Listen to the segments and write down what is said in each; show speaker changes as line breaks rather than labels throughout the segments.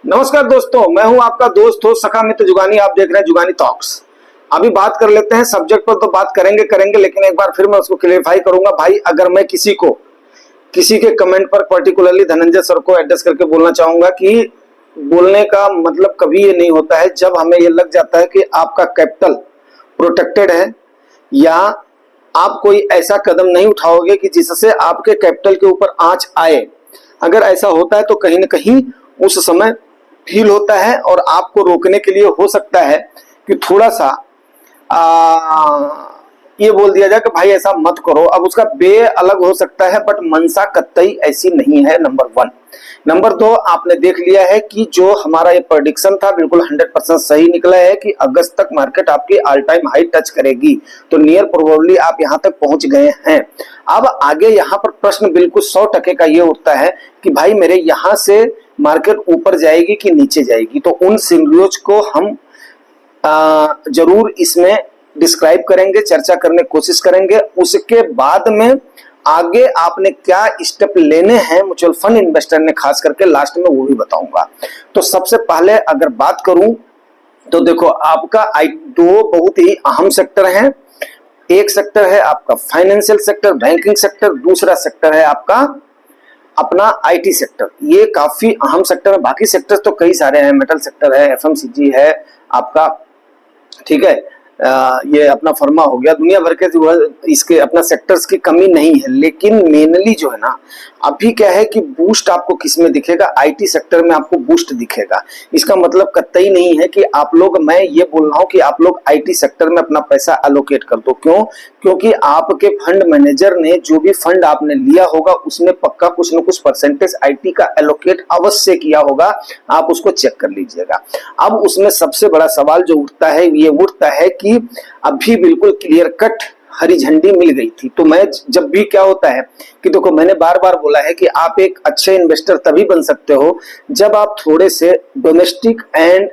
नमस्कार दोस्तों, मैं हूं आपका दोस्त हो सखा मित्र जुगानी। आप देख रहे हैं जुगानी टॉक्स। अभी बात कर लेते हैं सब्जेक्ट पर, तो बात करेंगे लेकिन एक बार फिर मैं उसको क्लेरिफाई करूंगा। भाई अगर मैं किसी के कमेंट पर पर्टिकुलरली धनंजय सर को एड्रेस करके बोलना चाहूंगा कि बोलने का मतलब कभी ये नहीं होता है जब हमें ये लग जाता है कि आपका कैपिटल प्रोटेक्टेड है या आप कोई ऐसा कदम नहीं उठाओगे कि जिससे आपके कैपिटल के ऊपर आंच आए। अगर ऐसा होता है तो कहीं ना कहीं उस समय फील होता है और आपको रोकने के लिए हो सकता है कि थोड़ा सा ये बोल दिया जाए कि भाई ऐसा मत करो। अब उसका बे अलग हो सकता है बट मंशा कतई ऐसी नहीं है। Number one. नंबर दो, आपने देख लिया है कि जो हमारा ये प्रेडिक्शन था बिल्कुल 100% सही निकला है कि अगस्त तक मार्केट आपकी ऑल टाइम हाई टच करेगी। तो नियर प्रोबेबली आप यहां तक पहुंच गए हैं। अब आगे यहां पर प्रश्न बिल्कुल 100% का ये उठता है कि भाई मेरे यहां से मार्केट ऊपर जाएगी कि नीचे जाएगी। तो उन सिनेरियोज को हम जरूर इसमें डिस्क्राइब करेंगे, चर्चा करने की कोशिश करेंगे। उसके बाद में आगे आपने क्या स्टेप लेने हैं म्यूचुअल फंड इन्वेस्टर ने, खास करके लास्ट में वो भी बताऊंगा। तो सबसे पहले अगर बात करूं तो देखो, आपका दो बहुत ही अहम सेक्टर हैं। एक सेक्टर है आपका फाइनेंशियल सेक्टर, बैंकिंग सेक्टर। दूसरा सेक्टर है आपका अपना आईटी सेक्टर। ये काफी अहम सेक्टर है। बाकी सेक्टर्स तो कई सारे हैं, मेटल सेक्टर है, एफएमसीजी है आपका, ठीक है, ये अपना फर्मा हो गया। दुनिया भर के इसके अपना सेक्टर्स की कमी नहीं है, लेकिन मेनली जो है ना, अभी क्या है कि बूस्ट आपको किस में दिखेगा? आईटी सेक्टर में आपको बूस्ट दिखेगा। इसका मतलब कतई नहीं है कि आप लोग, मैं ये बोल रहा हूं कि आप लोग आईटी सेक्टर में अपना पैसा एलोकेट कर दो। क्यों? क्योंकि आपके फंड मैनेजर ने जो भी फंड आपने लिया होगा उसमें पक्का कुछ न कुछ परसेंटेज आईटी का एलोकेट अवश्य किया होगा। आप उसको चेक कर लीजिएगा। अब उसमें सबसे बड़ा सवाल जो उठता है ये उठता है कि अभी बिल्कुल क्लियर कट हरी झंडी मिल गई थी। तो मैं जब भी क्या होता है कि देखो, मैंने बार बार बोला है कि आप एक अच्छे इन्वेस्टर तभी बन सकते हो जब आप थोड़े से डोमेस्टिक एंड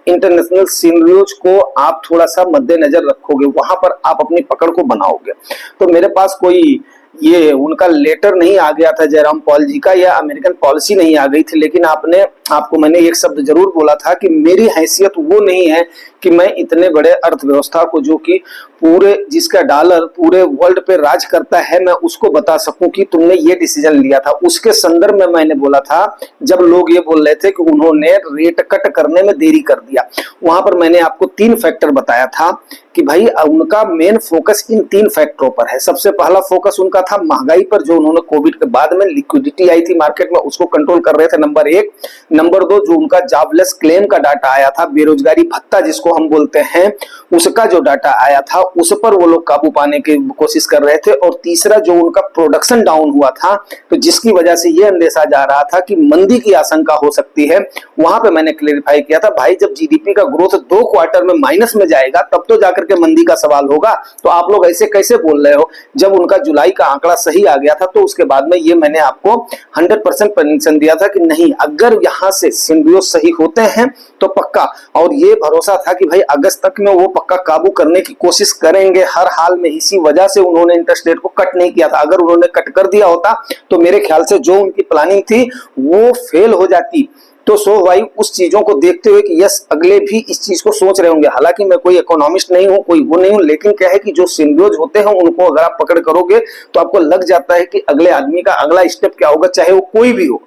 इंटरनेशनल सिनेरियोज को आप थोड़ा सा मद्देनजर रखोगे, वहां पर आप अपनी पकड़ को बनाओगे। तो मेरे पास कोई ये उनका लेटर नहीं आ गया था जयराम पॉल जी का, या अमेरिकन पॉलिसी नहीं आ गई थी, लेकिन आपको मैंने एक शब्द जरूर बोला था कि मेरी हैसियत वो नहीं है कि मैं इतने बड़े अर्थव्यवस्था को, जो कि पूरे जिसका डॉलर पूरे वर्ल्ड पे राज करता है, मैं उसको बता सकूं कि तुमने ये डिसीजन लिया था। उसके संदर्भ में मैंने बोला था जब लोग ये बोल रहे थे कि उन्होंने रेट कट करने में देरी कर दिया। वहां पर मैंने आपको 3 फैक्टर बताया था कि भाई उनका मेन फोकस इन 3 फैक्टरों पर है। सबसे पहला फोकस उनका था महंगाई पर, जो उन्होंने कोविड के बाद में लिक्विडिटी आई थी मार्केट में, उसको कंट्रोल कर रहे थे, नंबर 1। नंबर 2, जो उनका जॉबलेस क्लेम का डाटा आया था, बेरोजगारी भत्ता जिसको हम बोलते हैं, उसका जो डाटा आया था उस पर वो लोग काबू पाने की कोशिश कर रहे थे। और तीसरा, जो उनका प्रोडक्शन डाउन हुआ था, तो जिसकी वजह से ये अंदेशा जा रहा था कि मंदी की आशंका हो सकती है, वहां पे मैंने क्लेरिफाई किया था भाई जब जीडीपी का ग्रोथ 2 क्वार्टर में माइनस में जाएगा तब तो जाकर के मंदी का सवाल होगा। तो आप लोग ऐसे कैसे बोल रहे हो? जब उनका जुलाई का आंकड़ा सही आ गया था तो उसके बाद में ये मैंने आपको 100% परमिशन दिया था कि नहीं, अगर यहां से सिम्बियोसिस सही होते हैं तो पक्का, और ये भरोसा था कि भाई अगस्त तक में वो पक्का काबू करने की कोशिश करेंगे हर हाल में। इसी वजह से उन्होंने इंटरेस्ट रेट को कट नहीं किया था। अगर उन्होंने कट कर दिया होता तो मेरे ख्याल से जो उनकी प्लानिंग थी वो फेल हो जाती। तो सो भाई उस चीजों को देखते हुए कि यस, अगले भी इस चीज को सोच रहे होंगे। हालांकि मैं कोई इकोनॉमिस्ट नहीं हूं, कोई वो नहीं हूं, लेकिन क्या है कि जो सिम्बियोज होते हैं उनको अगर आप पकड़ करोगे तो आपको लग जाता है कि अगले आदमी का अगला स्टेप क्या होगा, चाहे वो कोई भी हो।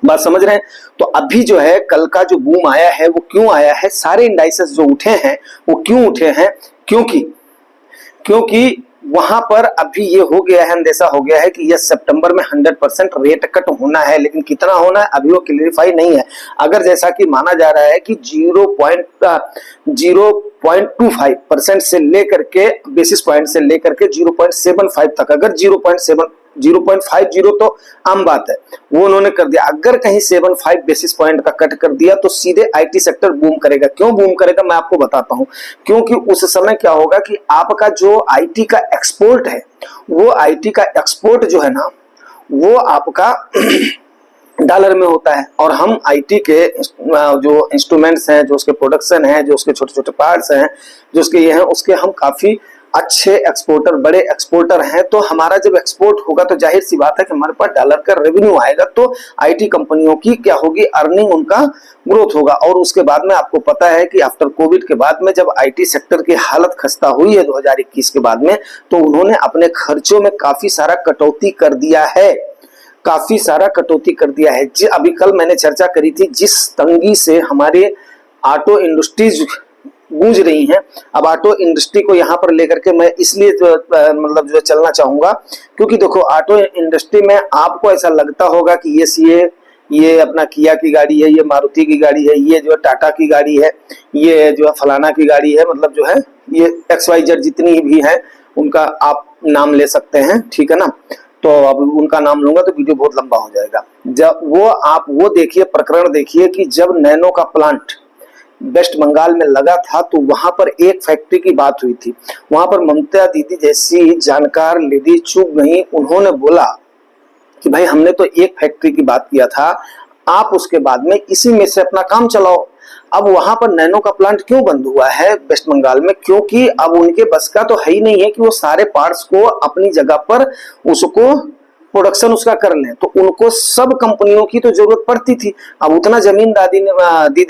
बात समझ रहे हैं? तो अभी जो है कल का जो बूम आया है वो क्यों आया है? सारे इंडाइसेस जो उठे हैं वो क्यों उठे हैं? क्योंकि वहां पर अभी ये हो गया है, अंदेशा हो गया है कि यह सितंबर में 100% रेट कट होना है, लेकिन कितना होना है अभी वो क्लियरिफाई नहीं है। अगर जैसा कि माना जा रहा है कि 0.25% से लेकर के बेसिस पॉइंट से लेकर के 0.75 तक, अगर 0.50 तो आम बात है, वो उन्होंने कर दिया। अगर कहीं 75 बेसिस पॉइंट का कट कर दिया तो सीधे आईटी सेक्टर बूम करेगा। क्यों बूम करेगा मैं आपको बताता हूं। क्योंकि उस समय क्या होगा कि आपका जो आईटी का एक्सपोर्ट है, वो आईटी का एक्सपोर्ट जो है ना, वो आपका डॉलर में होता है, और हम आईटी के जो इंस्ट्रूमेंट्स हैं, जो उसके प्रोडक्शन है, जो उसके छोटे छोटे पार्ट्स हैं, जो उसके ये हैं, उसके हम काफी अच्छे एक्सपोर्टर, बड़े एक्सपोर्टर हैं, तो हमारा जब एक्सपोर्ट होगा तो जाहिर सी बात है कि हमारे पास डॉलर का रेवेन्यू आएगा, तो आईटी कंपनियों की क्या होगी, अर्निंग, उनका ग्रोथ होगा। और उसके बाद में आपको पता है कि आफ्टर कोविड के बाद में जब आईटी सेक्टर की हालत खस्ता हुई है 2021 के बाद में, तो उन्होंने अपने खर्चों में काफी सारा कटौती कर दिया है, काफी सारा कटौती कर दिया है। अभी कल मैंने चर्चा करी थी, जिस तंगी से हमारे ऑटो इंडस्ट्रीज गूंज रही हैं, अब ऑटो इंडस्ट्री को यहाँ पर लेकर के मैं इसलिए मतलब जो चलना चाहूंगा, क्योंकि देखो ऑटो इंडस्ट्री में आपको ऐसा लगता होगा कि ये अपना किया की गाड़ी है, ये मारुति की गाड़ी है, ये जो है टाटा की गाड़ी है, ये जो है फलाना की गाड़ी है, मतलब जो है ये XYZ जितनी भी है उनका आप नाम ले सकते हैं, ठीक है ना। तो अब उनका नाम लूंगा तो वीडियो बहुत लंबा हो जाएगा। जब वो देखिए, प्रकरण देखिए कि जब नैनो का प्लांट वेस्ट बंगाल में लगा था, तो वहां पर एक फैक्ट्री की बात हुई थी। वहां पर ममता दीदी जैसी जानकार लेडी चुप गई, उन्होंने बोला कि भाई हमने तो एक फैक्ट्री की बात किया था, आप उसके बाद में इसी में से अपना काम चलाओ। अब वहां पर नैनो का प्लांट क्यों बंद हुआ है वेस्ट बंगाल में, क्योंकि अब उनके बस का तो है ही नहीं है कि वो सारे पार्ट्स को अपनी जगह पर उसको प्रोडक्शन उसका कर लें, तो उनको सब कंपनियों की तो जरूरत पड़ती थी। अब उतना जमीन दीदी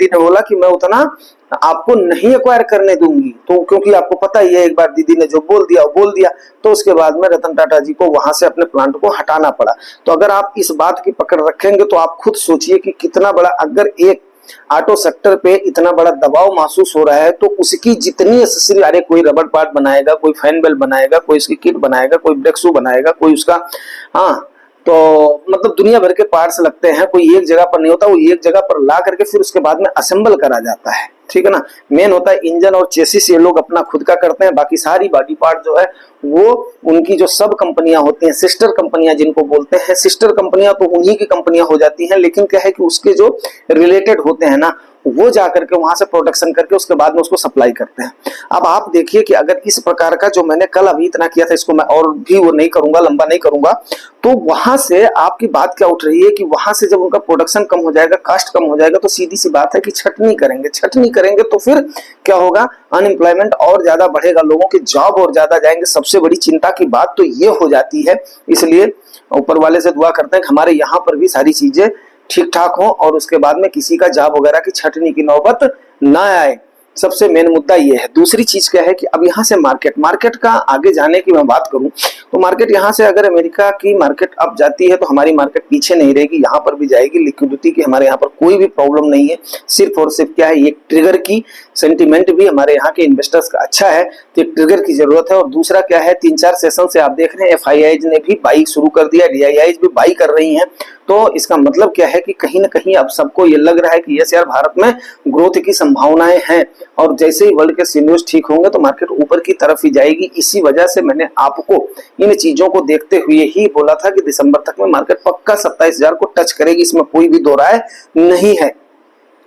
ने बोला कि मैं उतना आपको नहीं एक्वायर करने दूंगी, तो क्योंकि आपको पता ही है एक बार दीदी ने जो बोल दिया वो बोल दिया, तो उसके बाद में रतन टाटा जी को वहां से अपने प्लांट को हटाना पड़ा। तो अगर आप इस बात की पकड़ रखेंगे तो आप खुद सोचिए कि कितना बड़ा, अगर एक ऑटो सेक्टर पे इतना बड़ा दबाव महसूस हो रहा है, तो उसकी जितनी एसेसरी, अरे कोई रबर पार्ट बनाएगा, कोई फैन बेल्ट बनाएगा, कोई इसकी किट बनाएगा, कोई ब्रेक शू बनाएगा, कोई उसका, हाँ, तो मतलब दुनिया भर के पार्ट्स लगते हैं, कोई एक जगह पर नहीं होता, वो एक जगह पर ला करके फिर उसके बाद में असेंबल करा जाता है, ठीक है ना। मेन होता है इंजन और चेसिस, ये लोग अपना खुद का करते हैं, बाकी सारी बॉडी पार्ट जो है वो उनकी जो सब कंपनियां होती हैं, सिस्टर कंपनियां जिनको बोलते हैं, सिस्टर कंपनियां तो उन्हीं की कंपनियां हो जाती हैं, लेकिन क्या है कि उसके जो रिलेटेड होते हैं ना, वो जाकर के वहां से प्रोडक्शन करके उसके बाद में उसको सप्लाई करते हैं। अब आप देखिए कि अगर इस प्रकार का जो मैंने कल अभी इतना किया था, इसको मैं और भी वो नहीं करूंगा, लंबा नहीं करूंगा, तो वहां से आपकी बात क्या उठ रही है कि वहां से जब उनका प्रोडक्शन कम हो जाएगा, कास्ट कम हो जाएगा, तो सीधी सी बात है कि छटनी करेंगे तो फिर क्या होगा, अनएम्प्लॉयमेंट और ज्यादा बढ़ेगा, लोगों के जॉब और ज्यादा जाएंगे। सबसे बड़ी चिंता की बात तो ये हो जाती है। इसलिए ऊपर वाले से दुआ करते हैं कि हमारे यहाँ पर भी सारी चीजें ठीक ठाक हो और उसके बाद में किसी का जॉब वगैरह की छटनी की नौबत ना आए। सबसे मेन मुद्दा ये है। दूसरी चीज क्या है कि अब यहाँ से मार्केट का आगे जाने की मैं बात करूं तो मार्केट यहाँ से अगर अमेरिका की मार्केट अब जाती है तो हमारी मार्केट पीछे नहीं रहेगी, यहाँ पर भी जाएगी। लिक्विडिटी की हमारे यहाँ पर कोई भी प्रॉब्लम नहीं है। सिर्फ और सिर्फ क्या है, ये ट्रिगर की सेंटीमेंट भी हमारे यहाँ के इन्वेस्टर्स का अच्छा है, तो एक ट्रिगर की जरूरत है। और दूसरा क्या है, 3-4 सेशन से आप देख रहे हैं FIIs ने भी बाई शुरू कर दिया, DIIs भी बाई कर रही हैं। तो इसका मतलब क्या है कि कहीं ना कहीं अब सबको ये लग रहा है कि यस यार, भारत में ग्रोथ की संभावनाएं हैं और जैसे ही वर्ल्ड के सिनेरियोस ठीक होंगे तो मार्केट ऊपर की तरफ ही जाएगी। इसी वजह से मैंने आपको इन चीजों को देखते हुए ही बोला था कि दिसंबर तक में मार्केट पक्का 27,000 को टच करेगी, इसमें कोई भी दो राय नहीं है।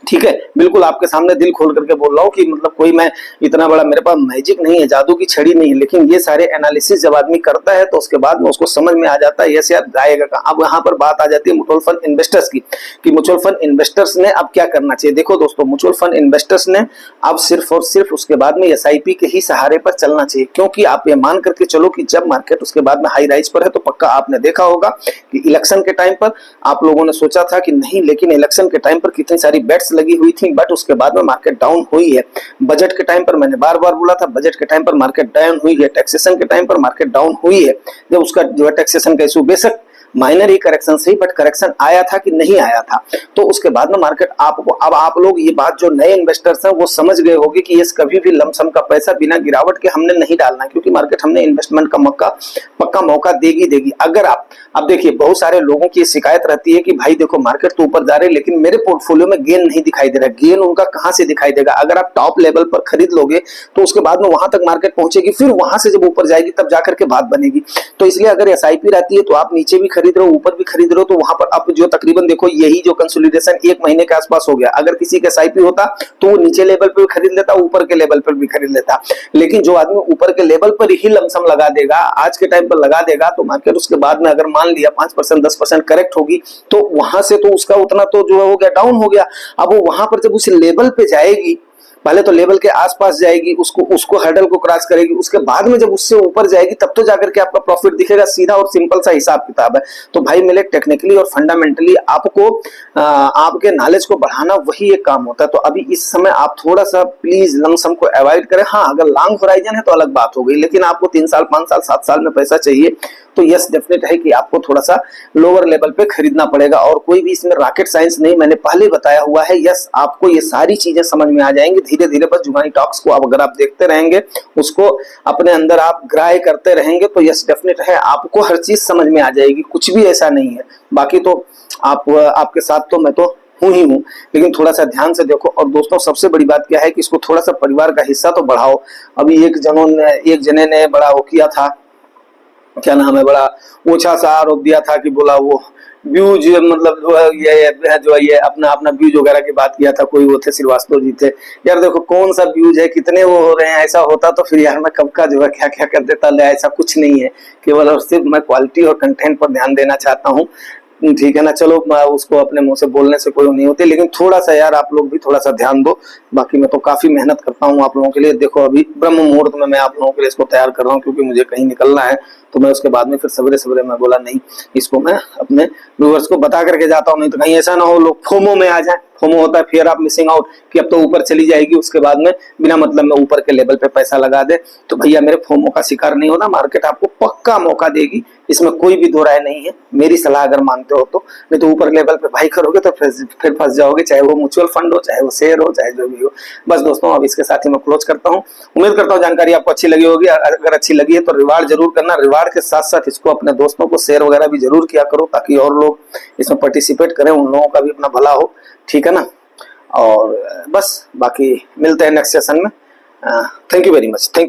ठीक है, बिल्कुल आपके सामने दिल खोल करके बोल रहा हूँ कि मतलब कोई मैं इतना बड़ा, मेरे पास मैजिक नहीं है, जादू की छड़ी नहीं है, लेकिन ये सारे एनालिसिस जब आदमी करता है तो उसके बाद में उसको समझ में आ जाता है यस यार जाएगा कहाँ। अब यहाँ पर बात आ जाती है म्यूचुअल फंड इन्वेस्टर्स की कि म्यूचुअल फंड इन्वेस्टर्स ने अब क्या करना चाहिए। देखो दोस्तों, म्यूचुअल फंड इन्वेस्टर्स ने अब सिर्फ और सिर्फ उसके बाद में SIP के ही सहारे पर चलना चाहिए, क्योंकि आप ये मान करके चलो कि जब मार्केट उसके बाद में हाई राइज पर है तो पक्का आपने देखा होगा कि इलेक्शन के टाइम पर आप लोगों ने सोचा था कि नहीं, लेकिन इलेक्शन के टाइम पर कितनी सारी बेट्स लगी हुई थी, बट उसके बाद में मार्केट डाउन हुई है। बजट के टाइम पर मैंने बार बार बोला था, बजट के टाइम पर मार्केट डाउन हुई है, टैक्सेशन के टाइम पर मार्केट डाउन हुई है। जब उसका जो है टैक्सेशन का इशू बेशक माइनर ही करेक्शन सही, बट करेक्शन आया था कि नहीं आया था, तो उसके बाद में मार्केट आपको, अब आप लोग ये बात जो नए इन्वेस्टर्स हैं वो समझ गए होंगे कि ये कभी भी लमसम का पैसा बिना गिरावट के हमने नहीं डालना है, क्योंकि मार्केट हमने इन्वेस्टमेंट का पक्का मौका देगी। अगर आप अब देखिए, बहुत सारे लोगों की शिकायत रहती है कि भाई देखो मार्केट तो ऊपर जा रही है लेकिन मेरे पोर्टफोलियो में गेन नहीं दिखाई दे रहा। गेन उनका कहां से दिखाई देगा? अगर आप टॉप लेवल पर खरीद लोगे तो उसके बाद में वहां तक मार्केट पहुंचेगी, फिर वहां से जब ऊपर जाएगी तब जाकर के बात बनेगी। तो इसलिए अगर SIP रहती है तो आप नीचे भी खरीद रहे हो, ऊपर भी खरीद रहे हो, तो वहां पर आप जो तकरीबन देखो यही जो कंसोलिडेशन 1 महीने के आसपास हो गया। अगर किसी का SIP होता तो वो नीचे लेवल पर भी खरीद लेता, ऊपर के लेवल पर भी खरीद लेता, लेकिन जो आदमी ऊपर के लेवल पर ही लमसम लगा देगा, आज के टाइम पर लगा देगा, तो मार्केट उसके बाद में अगर मान लिया 5% 10% करेक्ट होगी तो वहां से तो उसका उतना तो जो हो गया, डाउन हो गया। अब वो वहां पर जब उस लेवल पे जाएगी पहले तो लेवल के आसपास जाएगी, उसको हर्डल को क्रॉस करेगी, उसके बाद में जब उससे ऊपर जाएगी तब तो जाकर के आपका प्रॉफिट दिखेगा। सीधा और सिंपल सा हिसाब किताब है। तो भाई मेरे टेक्निकली और फंडामेंटली आपको आपके नॉलेज को बढ़ाना वही एक काम होता है। तो अभी इस समय आप थोड़ा सा प्लीज लमसम को अवॉइड करें। हाँ, अगर लॉन्ग होराइजन है तो अलग बात हो गई, लेकिन आपको 3 साल 5 साल 7 साल में पैसा चाहिए तो यस डेफिनेट है कि आपको थोड़ा सा लोअर लेवल पे खरीदना पड़ेगा। और कोई भी इसमें रॉकेट साइंस नहीं, मैंने पहले बताया हुआ है। यस, आपको ये सारी चीजें समझ में आ जाएंगी धीरे धीरे। बस जुगानी टॉक्स को अगर आप देखते रहेंगे, उसको अपने अंदर आप ग्राह्य करते रहेंगे तो यस डेफिनेट है आपको हर चीज समझ में आ जाएगी। कुछ भी ऐसा नहीं है। बाकी तो आपके साथ तो मैं तो हूं ही हूं, लेकिन थोड़ा सा ध्यान से देखो। और दोस्तों सबसे बड़ी बात क्या है कि इसको थोड़ा सा परिवार का हिस्सा तो बढ़ाओ। अभी एक जने ने बड़ा वो किया था, क्या नाम है, बड़ा ओछा सा आरोप दिया था कि बोला वो व्यूज मतलब जो है ये अपना व्यूज वगैरह की बात किया था। कोई वो थे श्रीवास्तव जी थे। यार देखो कौन सा व्यूज है, कितने वो हो रहे हैं, ऐसा होता तो फिर यार मैं कब का जो है क्या क्या कर देता। ऐसा कुछ नहीं है, केवल और सिर्फ मैं क्वालिटी और कंटेंट पर ध्यान देना चाहता हूँ। ठीक है ना। चलो उसको अपने मुंह से बोलने से कोई नहीं होती, लेकिन थोड़ा सा यार आप लोग भी थोड़ा सा ध्यान दो। बाकी मैं तो काफी मेहनत करता हूँ आप लोगों के लिए। देखो अभी ब्रह्म मुहूर्त में मैं आप लोगों के लिए इसको तैयार कर रहा हूँ, क्योंकि मुझे कहीं निकलना है। तो मैं उसके बाद में फिर सवेरे सवेरे मैं बोला नहीं, इसको मैं अपने व्यूअर्स को बता करके जाता हूँ, नहीं तो कहीं ऐसा ना हो लोग फोमो में आ जाए। फोमो होता है फियर ऑफ मिसिंग आउट, कि अब तो ऊपर चली जाएगी, उसके बाद में बिना मतलब में ऊपर के लेवल पे पैसा लगा दे। तो भैया मेरे फोमो का शिकार नहीं होना। मार्केट आपको पक्का मौका देगी, इसमें कोई भी दो राय नहीं है। मेरी सलाह अगर मानते हो तो, नहीं तो ऊपर लेवल पे भाई करोगे तो फिर फंस जाओगे, चाहे वो म्यूचुअल फंड हो, चाहे वो शेयर हो, चाहे जो भी हो। बस दोस्तों अब इसके साथ ही मैं क्लोज करता हूँ। उम्मीद करता हूँ जानकारी आपको अच्छी लगी होगी। अगर अच्छी लगी है तो रिवार्ड जरूर करना। रिवार्ड के साथ साथ इसको अपने दोस्तों को शेयर वगैरह भी जरूर किया करो, ताकि और लोग इसमें पार्टिसिपेट करें, उन लोगों का भी अपना भला हो। ठीक है ना। और बस बाकी मिलते हैं नेक्स्ट सेशन में। Thank you very much. Thank